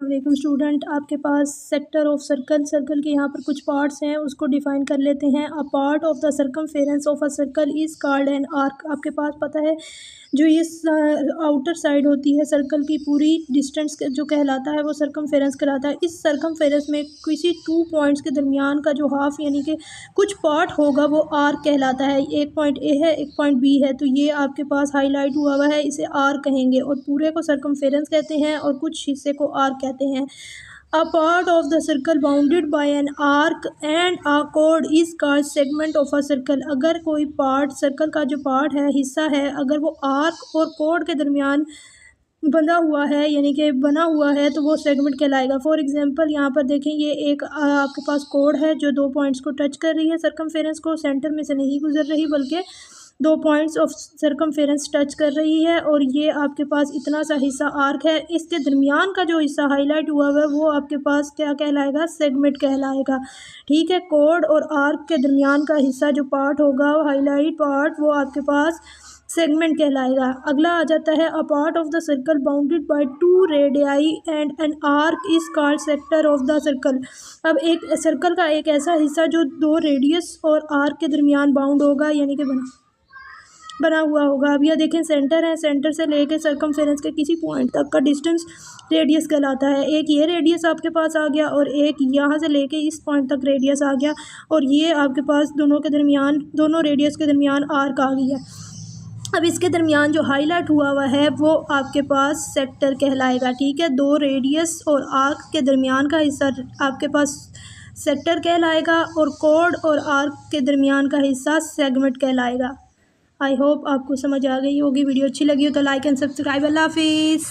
वालेकुम स्टूडेंट, आपके पास sector of circle के यहाँ पर कुछ पार्ट्स हैं, उसको डिफाइन कर लेते हैं। A part of the circumference of a circle is called an arc. आपके पास पता है जो ये आउटर साइड होती है सर्कल की, पूरी डिस्टेंस जो कहलाता है वो सर्कमफेरेंस कहलाता है। इस सर्कमफेरेंस में किसी 2 पॉइंट्स के दरमियान का जो हाफ यानी कि कुछ पार्ट होगा वो आर्क कहलाता है। एक पॉइंट ए है, एक पॉइंट बी है, तो ये आपके पास हाईलाइट हुआ है, इसे आर्क कहेंगे। और पूरे को सर्कमफेरेंस कहते हैं और कुछ हिस्से को आर्क कहते हैं। A part of the circle bounded by an arc and a chord is called segment of a circle। अगर कोई पार्ट सर्कल का जो पार्ट है, हिस्सा है, अगर वो आर्क और कोड के दरमियान बंधा हुआ है यानी कि बना हुआ है तो वो सेगमेंट कहलाएगा। फॉर एग्जांपल यहाँ पर देखें, ये एक आपके पास कोड है जो 2 पॉइंट्स को टच कर रही है, सर्कमफेरेंस को सेंटर में से नहीं गुजर रही बल्कि 2 पॉइंट्स ऑफ सर्कमफेरेंस टच कर रही है। और ये आपके पास इतना सा हिस्सा आर्क है, इसके दरमियान का जो हिस्सा हाईलाइट हुआ हुआ है वो आपके पास क्या कहलाएगा? सेगमेंट कहलाएगा। ठीक है, कोड और आर्क के दरमियान का हिस्सा जो पार्ट होगा हाईलाइट पार्ट, वो आपके पास सेगमेंट कहलाएगा। अगला आ जाता है, a part of the circle bounded by 2 radii and an arc is called sector of the circle. अब एक सर्कल का एक ऐसा हिस्सा जो 2 रेडियस और आर्क के दरमियान बाउंड होगा यानी कि बना हुआ होगा। अब यह देखें, सेंटर है, सेंटर से लेके सर्कमफेरेंस के किसी पॉइंट तक का डिस्टेंस रेडियस कहलाता है। एक ये रेडियस आपके पास आ गया और एक यहाँ से लेके इस पॉइंट तक रेडियस आ गया, और ये आपके पास दोनों रेडियस के दरमियान आर्क आ गई है। अब इसके दरमियान जो हाईलाइट हुआ है वो आपके पास सेक्टर कहलाएगा। ठीक है, 2 रेडियस और आर्क के दरमियान का हिस्सा आपके पास सेक्टर कहलाएगा और कोड और आर्क के दरमियान का हिस्सा सेगमेंट कहलाएगा। आई होप आपको समझ आ गई होगी। वीडियो अच्छी लगी हो तो लाइक एंड सब्सक्राइब। अल्लाह हाफिज़।